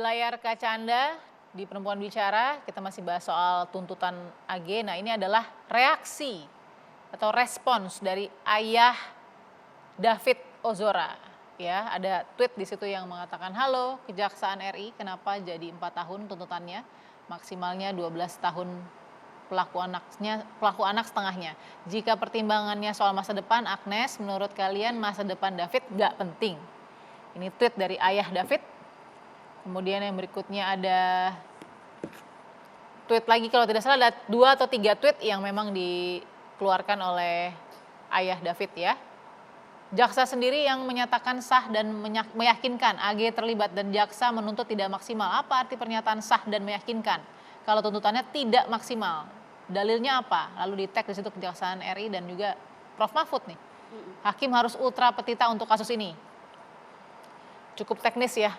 layar kaca Anda di Perempuan Bicara, kita masih bahas soal tuntutan AG. Nah, ini adalah reaksi atau respons dari ayah David Ozora. Ya, ada tweet di situ yang mengatakan, "Halo, Kejaksaan RI, kenapa jadi 4 tahun tuntutannya? Maksimalnya 12 tahun pelaku anak setengahnya. Jika pertimbangannya soal masa depan, Agnes, menurut kalian masa depan David nggak penting?" Ini tweet dari ayah David. Kemudian yang berikutnya ada tweet lagi, kalau tidak salah ada 2 atau 3 tweet yang memang dikeluarkan oleh ayah David ya. Jaksa sendiri yang menyatakan sah dan meyakinkan AG terlibat dan jaksa menuntut tidak maksimal. Apa arti pernyataan sah dan meyakinkan kalau tuntutannya tidak maksimal? Dalilnya apa? Lalu di tag di situ Kejaksaan RI dan juga Prof Mahfud nih. Hakim harus ultra petita untuk kasus ini. Cukup teknis ya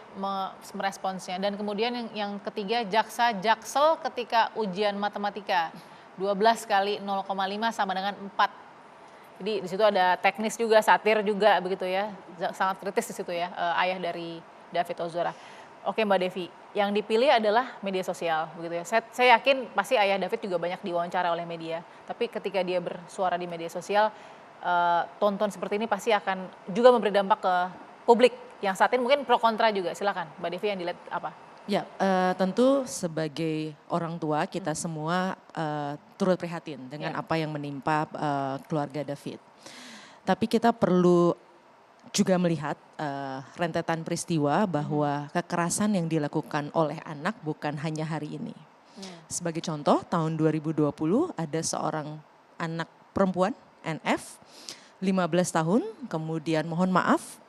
meresponsnya. Dan kemudian yang ketiga, jaksa jaksel ketika ujian matematika 12 kali 0,5 sama dengan 4. Jadi di situ ada teknis juga, satir juga begitu ya. Sangat kritis di situ ya, ayah dari David Ozora. Oke Mbak Devi, yang dipilih adalah media sosial begitu ya. Saya yakin pasti ayah David juga banyak diwawancara oleh media. Tapi ketika dia bersuara di media sosial, tonton seperti ini pasti akan juga memberi dampak ke publik. Yang saat ini mungkin pro kontra juga, silakan Mbak Devi yang dilihat apa? Ya, tentu sebagai orang tua kita semua turut prihatin dengan apa yang menimpa keluarga David. Tapi kita perlu juga melihat rentetan peristiwa bahwa kekerasan yang dilakukan oleh anak bukan hanya hari ini. Sebagai contoh, tahun 2020 ada seorang anak perempuan, NF, 15 tahun, kemudian mohon maaf,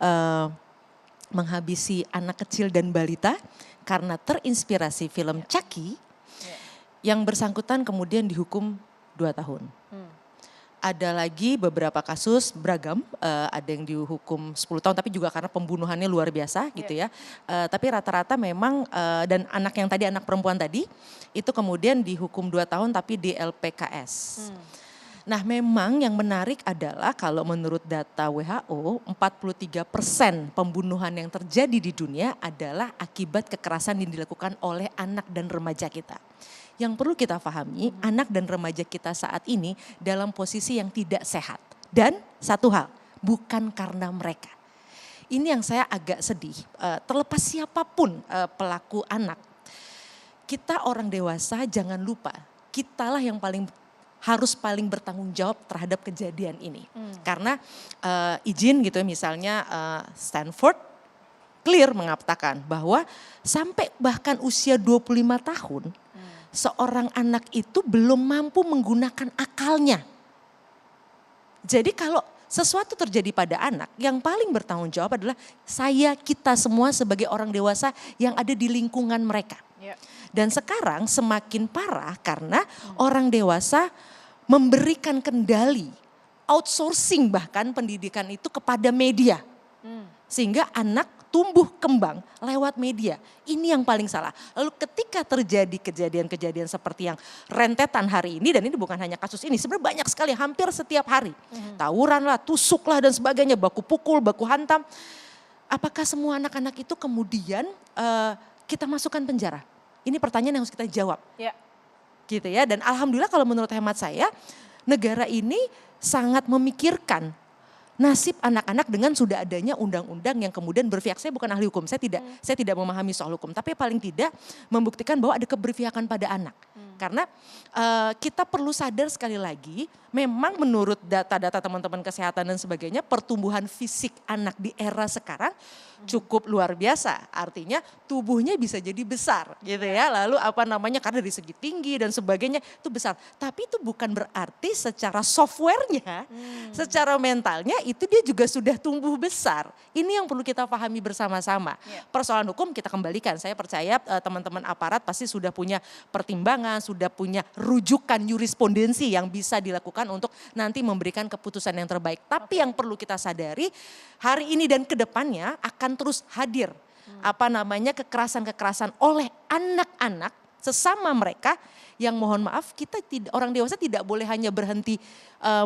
menghabisi anak kecil dan balita karena terinspirasi film Chucky, yang bersangkutan kemudian dihukum 2 tahun. Ada lagi beberapa kasus beragam, ada yang dihukum 10 tahun tapi juga karena pembunuhannya luar biasa gitu ya. Tapi rata-rata memang dan anak yang tadi, anak perempuan tadi itu kemudian dihukum 2 tahun tapi di LPKS. Nah memang yang menarik adalah kalau menurut data WHO 43% pembunuhan yang terjadi di dunia adalah akibat kekerasan yang dilakukan oleh anak dan remaja kita. Yang perlu kita pahami, anak dan remaja kita saat ini dalam posisi yang tidak sehat. Dan satu hal, bukan karena mereka. Ini yang saya agak sedih, terlepas siapapun pelaku anak. Kita orang dewasa jangan lupa, kitalah yang harus paling bertanggung jawab terhadap kejadian ini. Karena izin gitu misalnya Stanford clear mengatakan bahwa sampai bahkan usia 25 tahun seorang anak itu belum mampu menggunakan akalnya. Jadi kalau sesuatu terjadi pada anak, yang paling bertanggung jawab adalah kita semua sebagai orang dewasa yang ada di lingkungan mereka. Dan sekarang semakin parah karena orang dewasa memberikan kendali, outsourcing bahkan pendidikan itu kepada media. Sehingga anak tumbuh kembang lewat media. Ini yang paling salah. Lalu ketika terjadi kejadian-kejadian seperti yang rentetan hari ini, dan ini bukan hanya kasus ini, sebenarnya banyak sekali, hampir setiap hari. Tawuran lah, tusuk lah dan sebagainya, baku pukul, baku hantam. Apakah semua anak-anak itu kemudian kita masukkan penjara? Ini pertanyaan yang harus kita jawab. Gitu ya, dan alhamdulillah kalau menurut hemat saya negara ini sangat memikirkan nasib anak-anak dengan sudah adanya undang-undang yang kemudian berpihak. Saya bukan ahli hukum, saya tidak memahami soal hukum, tapi paling tidak membuktikan bahwa ada keberpihakan pada anak. Karena kita perlu sadar sekali lagi, memang menurut data-data teman-teman kesehatan dan sebagainya, pertumbuhan fisik anak di era sekarang cukup luar biasa. Artinya tubuhnya bisa jadi besar gitu ya. Lalu karena dari segi tinggi dan sebagainya itu besar. Tapi itu bukan berarti secara softwarenya, secara mentalnya itu dia juga sudah tumbuh besar. Ini yang perlu kita pahami bersama-sama. Persoalan hukum kita kembalikan. Saya percaya teman-teman aparat pasti sudah punya pertimbangan, sudah punya rujukan jurisprudensi yang bisa dilakukan untuk nanti memberikan keputusan yang terbaik. Tapi yang perlu kita sadari, hari ini dan kedepannya akan terus hadir kekerasan-kekerasan oleh anak-anak sesama mereka yang mohon maaf kita orang dewasa tidak boleh hanya berhenti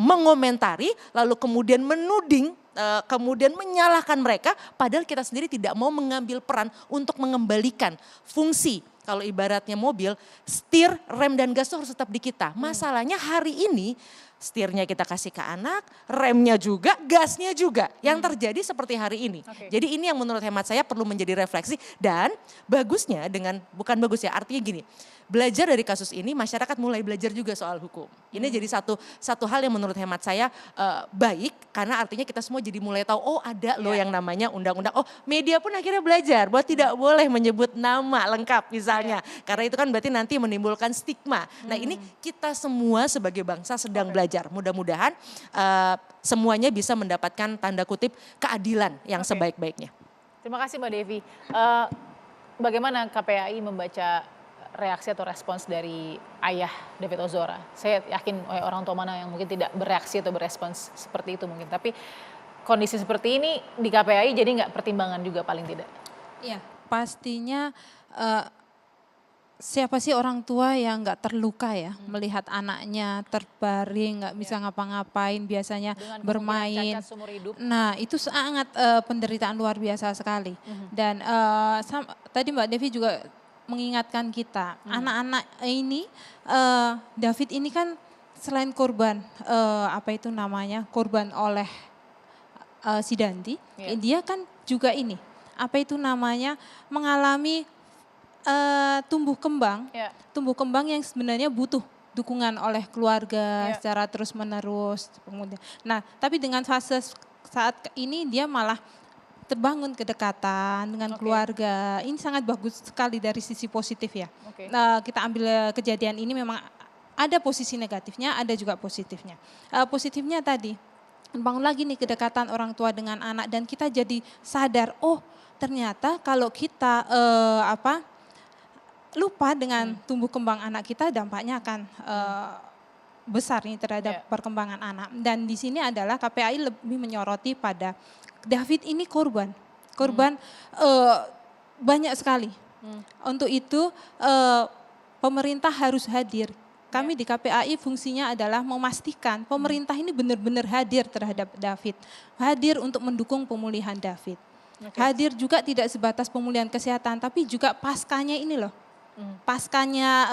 mengomentari lalu kemudian menuding, kemudian menyalahkan mereka padahal kita sendiri tidak mau mengambil peran untuk mengembalikan fungsi. Kalau ibaratnya mobil, setir, rem dan gas itu harus tetap di kita. Masalahnya hari ini setirnya kita kasih ke anak, remnya juga, gasnya juga. Yang terjadi seperti hari ini. Jadi ini yang menurut hemat saya perlu menjadi refleksi dan bagusnya bukan bagus ya, artinya gini. Belajar dari kasus ini masyarakat mulai belajar juga soal hukum. Ini jadi satu hal yang menurut hemat saya baik karena artinya kita semua jadi mulai tahu oh ada loh yang namanya undang-undang. Oh media pun akhirnya belajar bahwa tidak boleh menyebut nama lengkap misalnya. Karena itu kan berarti nanti menimbulkan stigma. Nah ini kita semua sebagai bangsa sedang belajar. Mudah-mudahan semuanya bisa mendapatkan tanda kutip keadilan yang sebaik-baiknya. Terima kasih Mbak Devi. Bagaimana KPAI membaca reaksi atau respons dari ayah David Ozora? Saya yakin orang tua mana yang mungkin tidak bereaksi atau berespons seperti itu mungkin. Tapi kondisi seperti ini di KPAI jadi nggak pertimbangan juga paling tidak? Iya, pastinya siapa sih orang tua yang nggak terluka ya melihat anaknya terbaring nggak bisa ngapa-ngapain biasanya Dengan bermain. cacat seumur hidup. Nah itu sangat penderitaan luar biasa sekali. Dan tadi Mbak Devi juga mengingatkan kita anak-anak ini David ini kan selain korban korban oleh si Dandi, dia kan juga ini mengalami tumbuh kembang yang sebenarnya butuh dukungan oleh keluarga secara terus menerus. Nah tapi dengan fase saat ini dia malah terbangun kedekatan dengan keluarga. Ini sangat bagus sekali dari sisi positif ya. Nah, kita ambil kejadian ini memang ada posisi negatifnya, ada juga positifnya. Positifnya tadi, bangun lagi nih kedekatan orang tua dengan anak dan kita jadi sadar, oh ternyata kalau kita lupa dengan tumbuh kembang anak kita dampaknya akan besar nih terhadap perkembangan anak. Dan di sini adalah KPAI lebih menyoroti pada David ini korban banyak sekali. Untuk itu pemerintah harus hadir. Kami di KPAI fungsinya adalah memastikan pemerintah ini benar-benar hadir terhadap David. Hadir untuk mendukung pemulihan David. Hadir juga tidak sebatas pemulihan kesehatan tapi juga paskanya ini loh. Paskanya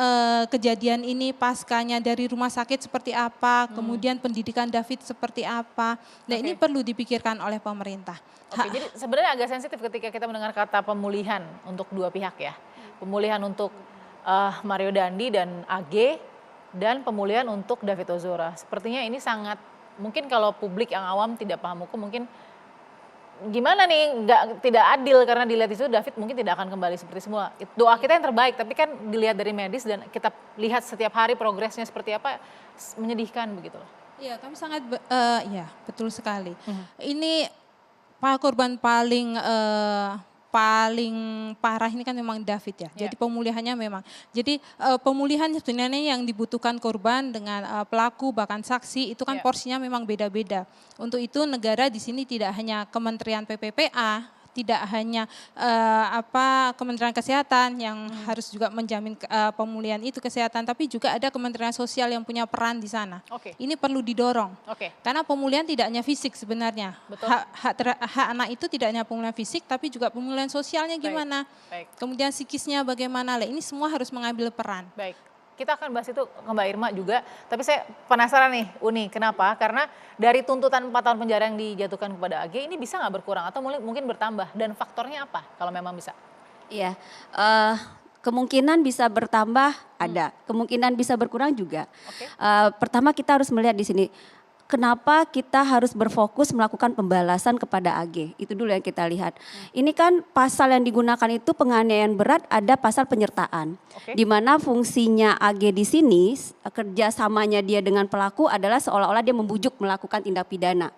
kejadian ini, paskanya dari rumah sakit seperti apa, kemudian pendidikan David seperti apa. Nah ini perlu dipikirkan oleh pemerintah. Jadi sebenarnya agak sensitif ketika kita mendengar kata pemulihan untuk dua pihak ya. Pemulihan untuk Mario Dandi dan AG dan pemulihan untuk David Ozora. Sepertinya ini sangat, mungkin kalau publik yang awam tidak paham hukum mungkin gimana nih, tidak adil karena dilihat itu David mungkin tidak akan kembali seperti semula. Doa kita yang terbaik, tapi kan dilihat dari medis dan kita lihat setiap hari progresnya seperti apa, menyedihkan begitu. Iya, kami sangat, ya betul sekali. Ini korban paling parah ini kan memang David ya. Jadi pemulihannya memang. Jadi pemulihan sebenarnya yang dibutuhkan korban dengan pelaku bahkan saksi itu kan porsinya memang beda-beda. Untuk itu negara di sini tidak hanya Kementerian PPPA, tidak hanya Kementerian Kesehatan yang harus juga menjamin pemulihan itu kesehatan, tapi juga ada Kementerian Sosial yang punya peran di sana. Ini perlu didorong. Karena pemulihan tidak hanya fisik sebenarnya. Hak anak itu tidak hanya pemulihan fisik, tapi juga pemulihan sosialnya gimana. Kemudian psikisnya bagaimana. Ini semua harus mengambil peran. Baik. Kita akan bahas itu ke Mbak Irma juga, tapi saya penasaran nih Uni, kenapa? Karena dari tuntutan 4 tahun penjara yang dijatuhkan kepada AG ini bisa nggak berkurang atau mungkin bertambah dan faktornya apa kalau memang bisa? Iya, kemungkinan bisa bertambah ada, kemungkinan bisa berkurang juga. Pertama kita harus melihat di sini, kenapa kita harus berfokus melakukan pembalasan kepada AG, itu dulu yang kita lihat. Ini kan pasal yang digunakan itu penganiayaan berat, ada pasal penyertaan. Di mana fungsinya AG di sini, kerjasamanya dia dengan pelaku adalah seolah-olah dia membujuk melakukan tindak pidana.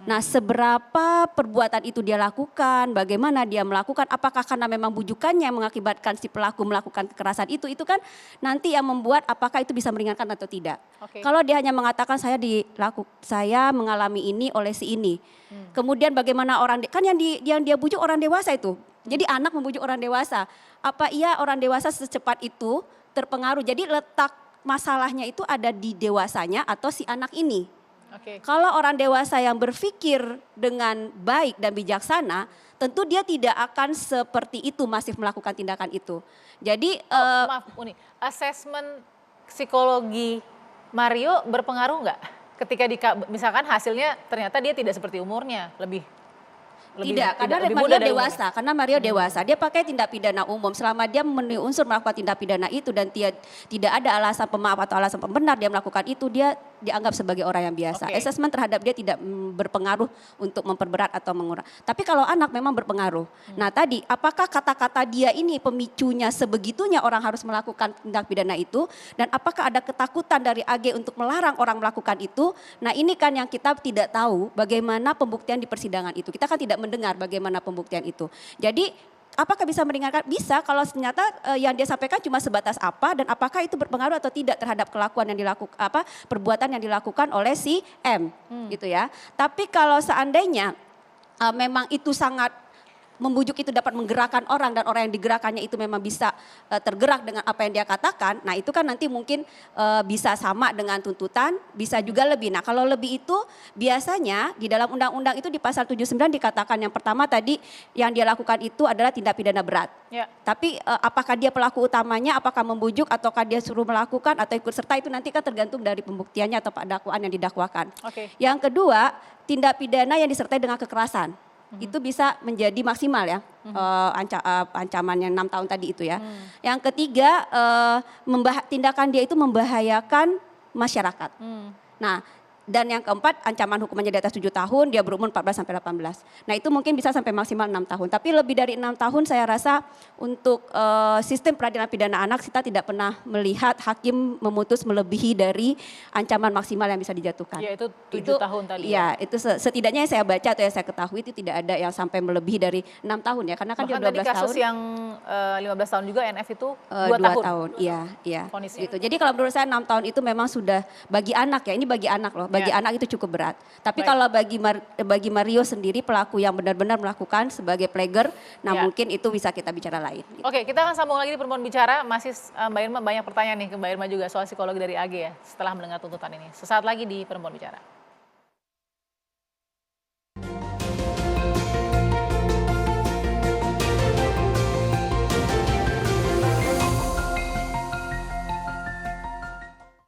Nah seberapa perbuatan itu dia lakukan, bagaimana dia melakukan, apakah karena memang bujukannya yang mengakibatkan si pelaku melakukan kekerasan itu kan nanti yang membuat apakah itu bisa meringankan atau tidak. Kalau dia hanya mengatakan saya mengalami ini oleh si ini. Kemudian bagaimana kan yang dia bujuk orang dewasa itu. Jadi anak membujuk orang dewasa. Apa iya orang dewasa secepat itu terpengaruh. Jadi letak masalahnya itu ada di dewasanya atau si anak ini. Oke. Kalau orang dewasa yang berpikir dengan baik dan bijaksana, tentu dia tidak akan seperti itu masih melakukan tindakan itu. Jadi Maaf Uni, asesmen psikologi Mario berpengaruh nggak? Ketika misalkan hasilnya ternyata dia tidak seperti umurnya, lebih karena lebih Mario muda dari dewasa, umurnya. karena Mario dewasa, dia pakai tindak pidana umum. Selama dia memenuhi unsur melakukan tindak pidana itu dan tidak ada alasan pemaaf atau alasan pembenar dia melakukan itu, dia dianggap sebagai orang yang biasa. Oke. Asesmen terhadap dia tidak berpengaruh untuk memperberat atau mengurang. Tapi kalau anak memang berpengaruh. Nah tadi, apakah kata-kata dia ini pemicunya sebegitunya orang harus melakukan tindak pidana itu, dan apakah ada ketakutan dari AG untuk melarang orang melakukan itu? Nah ini kan yang kita tidak tahu bagaimana pembuktian di persidangan itu. Kita kan tidak mendengar bagaimana pembuktian itu. Jadi apakah bisa meringankan? Bisa kalau ternyata yang dia sampaikan cuma sebatas apa, dan apakah itu berpengaruh atau tidak terhadap kelakuan yang dilakukan, perbuatan yang dilakukan oleh si M, gitu ya. Tapi kalau seandainya memang itu sangat membujuk, itu dapat menggerakkan orang dan orang yang digerakkannya itu memang bisa tergerak dengan apa yang dia katakan, nah itu kan nanti mungkin bisa sama dengan tuntutan, bisa juga lebih. Nah kalau lebih itu biasanya di dalam undang-undang itu di pasal 79 dikatakan yang pertama tadi yang dia lakukan itu adalah tindak pidana berat. Ya. Tapi apakah dia pelaku utamanya, apakah membujuk ataukah dia suruh melakukan atau ikut serta, itu nanti kan tergantung dari pembuktiannya atau dakwaan yang didakwakan. Oke. Yang kedua, tindak pidana yang disertai dengan kekerasan. Itu bisa menjadi maksimal ya, ancamannya 6 tahun tadi itu ya. Yang ketiga, tindakan dia itu membahayakan masyarakat. Nah, dan yang keempat, ancaman hukumannya di atas 7 tahun, dia berumur 14 sampai 18. Nah itu mungkin bisa sampai maksimal 6 tahun. Tapi lebih dari 6 tahun saya rasa untuk sistem peradilan pidana anak, kita tidak pernah melihat hakim memutus melebihi dari ancaman maksimal yang bisa dijatuhkan. Ya itu 7 tahun tadi. Iya, itu setidaknya yang saya baca atau yang saya ketahui itu tidak ada yang sampai melebihi dari 6 tahun ya. Karena kan Bahkan dia 12 tadi kasus tahun. yang 15 tahun juga NF itu 2 tahun. Iya. Vonisnya. Gitu. Jadi kalau menurut saya 6 tahun itu memang sudah bagi anak ya, ini bagi anak loh. Bagi anak itu cukup berat. Tapi Baik. kalau bagi Mario sendiri pelaku yang benar-benar melakukan sebagai player, nah mungkin itu bisa kita bicara lain. Oke, kita akan sambung lagi di Perempuan Bicara. Masih Mbak Irma banyak pertanyaan nih ke Mbak Irma juga soal psikologi dari AG ya setelah mendengar tuntutan ini. Sesaat lagi di Perempuan Bicara.